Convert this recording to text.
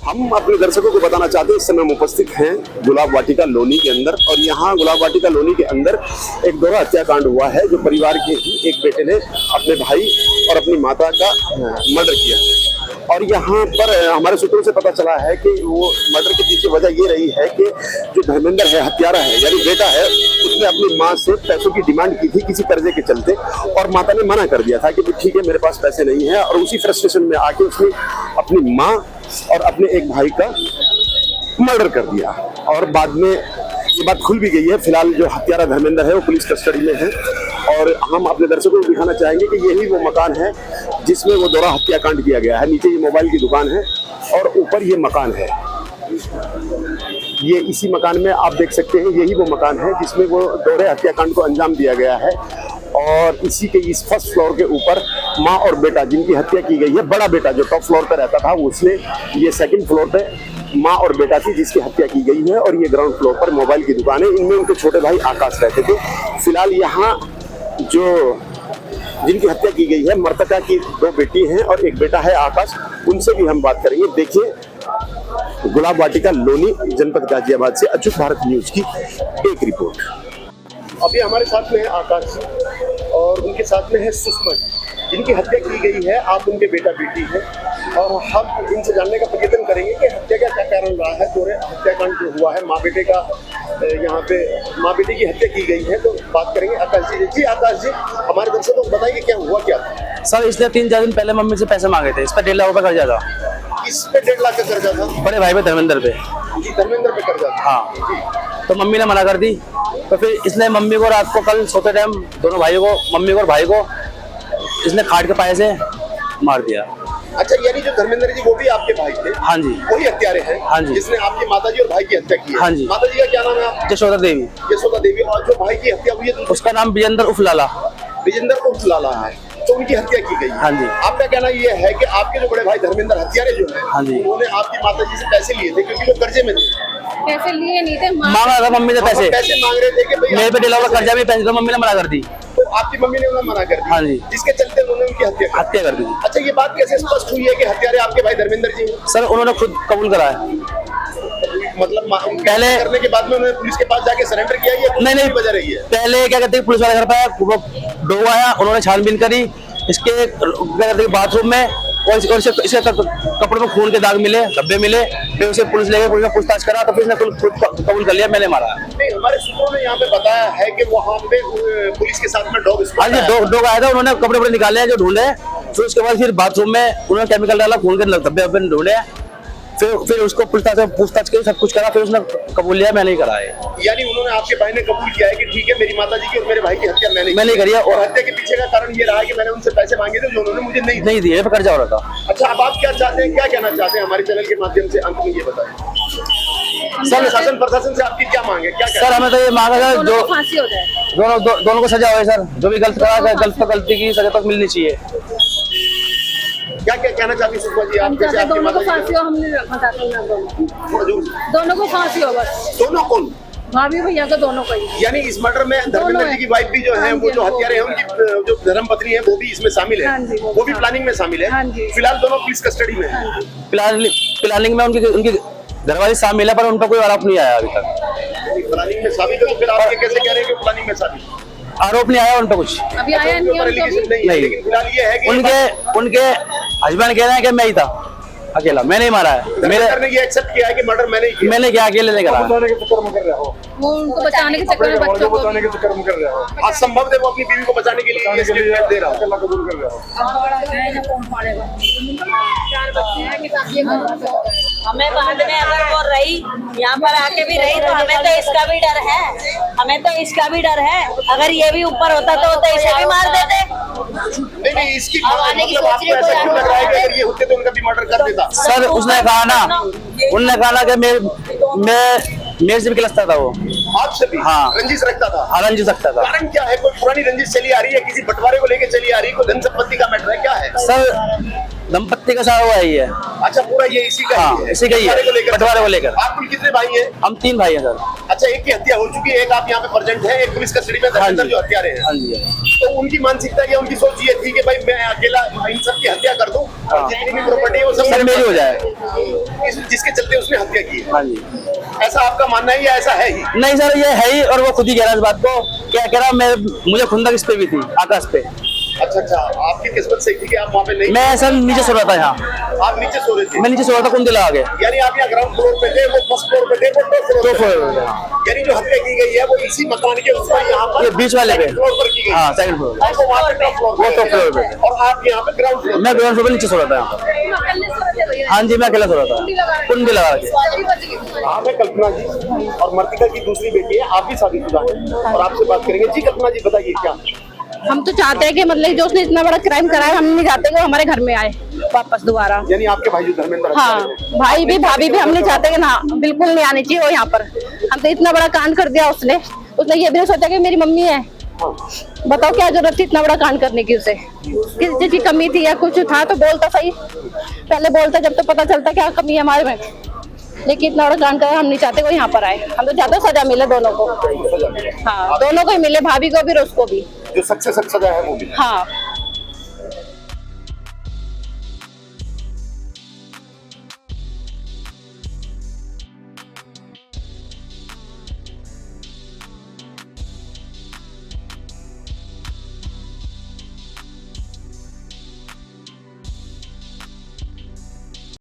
हम अपने दर्शकों को बताना चाहते हैं, इस समय हम उपस्थित हैं गुलाब वाटिका लोनी के अंदर, और यहाँ गुलाब वाटिका लोनी के अंदर एक दोहरा हत्याकांड हुआ है, जो परिवार के ही एक बेटे ने अपने भाई और अपनी माता का मर्डर किया। और यहाँ पर हमारे सूत्रों से पता चला है कि वो मर्डर के पीछे वजह ये रही है कि जो धर्मेंद्र है, हत्यारा है, यानी बेटा है, उसने अपनी माँ से पैसों की डिमांड की थी किसी कर्जे के चलते, और माता ने मना कर दिया था कि ठीक है मेरे पास पैसे नहीं है, और उसी फ्रस्ट्रेशन में आके उसने अपनी माँ और अपने एक भाई का मर्डर कर दिया। और बाद में ये बात खुल भी गई है। फिलहाल जो हत्यारा धर्मेंद्र है वो पुलिस कस्टडी में है, और हम अपने दर्शकों को दिखाना चाहेंगे कि यही वो मकान है जिसमें वो दोहरा हत्याकांड किया गया है। नीचे ये मोबाइल की दुकान है और ऊपर ये मकान है। ये इसी मकान में आप देख सकते हैं, यही वो मकान है जिसमें वो दोहरे हत्याकांड को अंजाम दिया गया है। और इसी के इस फर्स्ट फ्लोर के ऊपर माँ और बेटा जिनकी हत्या की गई है, बड़ा बेटा जो टॉप फ्लोर पर रहता था उसने, ये सेकंड फ्लोर पे माँ और बेटा थी जिसकी हत्या की गई है, और ये ग्राउंड फ्लोर पर मोबाइल की दुकान है। इनमें उनके छोटे भाई आकाश रहते थे। फिलहाल यहाँ जो जिनकी हत्या की गई है, मृतका की 2 बेटी हैं और एक बेटा है आकाश, उनसे भी हम बात करेंगे। देखिए गुलाब वाटिका लोनी, जनपद गाजियाबाद से अचूक भारत न्यूज की एक रिपोर्ट। अभी हमारे साथ में है आकाश और उनके साथ में है सुषमा, जिनकी हत्या की गई है। आप उनके बेटा बेटी हैं, और हम इनसे जानने का प्रयत्न करेंगे कि हत्या का क्या कारण रहा है। दोहरे हत्याकांड जो हुआ है, माँ बेटे का यहाँ पे माँ बेटे की हत्या की गई है, तो बात करेंगे आकाश जी। जी आकाश जी, हमारे दर्शकों को बताइए क्या हुआ क्या था। सर इसने 3-4 दिन पहले मम्मी से पैसे मांगे थे, इस पर 1.5 लाख रुपए कर्जा था। इस पे 1.5 लाख का कर्जा था? बड़े भाई पे, धर्मेंद्र पे। जी, धर्मेंद्र पे कर्जा था। हाँ, तो मम्मी ने मना कर दी, तो फिर इसने मम्मी को रात को, कल सोते टाइम दोनों भाइयों को, मम्मी को और भाई को, इसने खाट के पाए से मार दिया। अच्छा, यानी जो धर्मेंद्र जी वो भी आपके भाई थे? हाँ जी, वही हत्यारे हैं? हाँ जी, जिसने आपकी माता जी और भाई की हत्या की है? हाँ जी। माता जी का क्या नाम है आप? यशोदा देवी। यशोदा देवी। और जो भाई की हत्या हुई है उसका नाम विजेंद्र उर्फ लाला। विजेंद्र उर्फ लाला है, तो उनकी हत्या की गई। हाँ जी। आपका कहना ये है कि आपके जो बड़े भाई धर्मेंद्र हत्यारे जो है, हाँ जी, उन्होंने आपकी माता जी से पैसे लिए थे क्योंकि वो कर्जे में थे? पैसे लिए नहीं थे, मांगा था मम्मी से पैसे। पैसे मांग रहे थे कि भाई मेरे पे 1.5 लाख का कर्जा में पैसे, तो मम्मी ने मना कर दी। तो आपकी मम्मी ने उन्हें मना कर दी? हाँ जी। जिसके चलते उन्होंने उनकी हत्या कर दी। अच्छा, ये बात कैसे स्पष्ट हुई है कि हत्यारे आपके भाई धर्मेंद्र जी हैं? सर उन्होंने खुद कबूल करा है। मतलब पहले करने के बाद में उन्होंने पुलिस के पास जाके सरेंडर किया, ये नहीं वजह रही है? पहले क्या कहते हैं, पुलिस वाले घर पे वो डोग आया, उन्होंने छानबीन करी इसके, क्या कहते हैं, बाथरूम में, और इसके कपड़े में खून के दाग मिले, धब्बे मिले। फिर उसे पुलिस ले गई, पुलिस ने पूछताछ करा, तो फिर इसने खुद कबूल कर लिया मैंने मारा। नहीं, हमारे सूत्रों ने यहाँ पे बताया है कि वहाँ पे पुलिस के साथ में डॉग हाँ जी, डॉग आया था, उन्होंने कपड़े निकाले हैं जो ढूंढे, फिर उसके बाद फिर बाथरूम में उन्होंने केमिकल डाला, खून के धब्बे ढूंढे, फिर उसको पूछताछ की, सब कुछ करा, फिर उसने कबूल लिया मैंने ही करा है। यानी उन्होंने, आपके भाई ने कबूल किया है कि ठीक है मेरी माता जी की और मेरे भाई की हत्या मैंने करी है, और हत्या के पीछे का कारण ये रहा है कि मैंने उनसे पैसे मांगे थे जो उन्होंने मुझे नहीं दिए, कर्जा हो रहा था। अच्छा, अब आप क्या चाहते हैं, क्या कहना चाहते हैं हमारे चैनल के माध्यम से, अंत में ये बताएं। सर, शासन प्रशासन से आपकी क्या मांग है? क्या सर हमें तो ये मांग है जो फांसी हो जाए, दोनों को सजा हो सर, जो भी गलत करा, गलती की सजा तक मिलनी चाहिए। क्या कहना चाहती सुषमा जी आप? दोनों को फांसी हो, हमने बताते हैं दोनों को फांसी हो बस। दोनों कौन? भाभी भैया को, दोनों को ही। यानी इस मर्डर में धर्मेंद्र जी की वाइफ भी जो है, वो जो हत्यारे हैं, उनकी जो धर्म पत्नी है वो भी इसमें शामिल है? वो भी प्लानिंग में शामिल है? फिलहाल दोनों पुलिस कस्टडी में है। प्लानिंग में उनकी घरवाली शामिल है, पर उन पर कोई आरोप नहीं आया अभी तक। प्लानिंग में शामिल है, तो फिर आप ये कैसे कह रहे हैं कि प्लानिंग में शामिल? आरोप नहीं आया उन पर कुछ अभी आया नहीं, लेकिन फिलहाल ये है कि उनके हस्बैंड कह रहे हैं कि मैं ही था अकेला, मैंने ही मारा है। मेरे ये एक्सेप्ट किया है कि मर्डर मैंने ही किया। मैंने क्या अकेले नहीं करा। बचाने के चक्कर में कर रहा हो, वो उनको बचाने के चक्कर में, बच्चों को बचाने के चक्कर में कर रहा हो। आज संभव है वो अपनी बीवी को बचाने के लिए ये स्टेटमेंट दे रहा हो, अकेला कबूल कर रहा हो। हमें बाद में अगर वो रही, यहाँ पर आके भी रही, तो हमें तो इसका भी डर है, हमें तो इसका भी डर है। अगर ये भी ऊपर होता तो इसे भी मार देते। नहीं, इसकी मतलब आपको ऐसा क्यों लग रहा है कि अगर ये होते तो उनका भी मर्डर कर देता? सर उसने कहा ना कि मैं मेरे से भी खिलता था वो। आपसे भी? हाँ, रंजिश रखता था? हाँ, रंजिश रखता था। कारण क्या है? कोई पुरानी रंजिश चली आ रही है, किसी बंटवारे को लेके चली आ रही है, कोई धन संपत्ति का मैटर है, क्या है? सर दंपत्ति का सारा हुआ ही है। अच्छा, पूरा ये इसी का ही है? इसी का ही है, बंटवारे को लेकर। आप कुल कितने भाई हैं? हम 3 भाई हैं सर। अच्छा, एक की हत्या हो चुकी है, एक आप यहाँ पे प्रेजेंट है, एक पुलिस कस्टडी में हाँ धर्मेंद्र जी। जो हत्यारे हैं। हाँ जी। तो उनकी मानसिकता या उनकी सोच ये थी कि भाई मैं अकेला इन सब की हत्या कर दूं और जितनी भी प्रॉपर्टी है वो सब सब मेरी हो जाए। जिसके चलते उसने हत्या की है। हाँ जी। ऐसा आपका मानना है या ऐसा है ही? नहीं सर, ये है ही, और वो खुद ही कह रहा है इस बात को। क्या कह रहा, मैं मुझे खुंदक इस पे भी थी, आकाश पे। अच्छा अच्छा, आपकी किस्मत सही थी कि आप वहाँ पे नहीं, मैं सर नीचे सो रहा था यहाँ, आप नीचे सो रहे थे। मैं नीचे सो रहा था कुंडी लगा के। यानी आप यहाँ ग्राउंड फ्लोर पे थे, वो फर्स्ट फ्लोर पे थे, वो टॉप फ्लोर तो पे थे। यानी जो हत्या की गई है वो इसी मकान के ऊपर यहाँ पर ये बीच वाले पे, फ्लोर पर की गई। हाँ सेकंड फ्लोर, और वो वहाँ पे टॉप फ्लोर वो टॉप फ्लोर पे। और आप यहाँ पे ग्राउंड फ्लोर। मैं ग्राउंड फ्लोर पे नीचे सो रहा था यहाँ पर। हाँ जी, मैं अकेला सो रहा था कुंडी लगा के। आप है कल्पना जी और मर्तिका की दूसरी बेटी है, आप भी शादीशुदा हैं और आपसे बात करेंगे। जी कल्पना जी, बताइए क्या? हम तो चाहते हैं कि मतलब जो उसने इतना बड़ा क्राइम करा है, हम नहीं चाहते कि वो हमारे घर में आए वापस दोबारा। यानी आपके भाई जो धर्मेंद्र हाँ, भाई भी भाभी भी हम नहीं चाहते कि ना, बिल्कुल नहीं आनी चाहिए वो यहाँ पर। हम तो इतना बड़ा कांड कर दिया उसने ये भी नहीं सोचा कि मेरी मम्मी है। बताओ क्या जरूरत थी इतना बड़ा कांड करने की? उसे किस चीज की कमी थी या कुछ था तो बोलता सही, पहले बोलता जब तो पता चलता क्या कमी है हमारे में। लेकिन इतना बड़ा कांड करा, हम नहीं चाहते वो यहाँ पर आए। हम तो चाहते सजा मिले दोनों को। हाँ, दोनों को ही मिले, भाभी को भी और उसको भी। जो सख्त से सख्त सजा है वो भी। हाँ।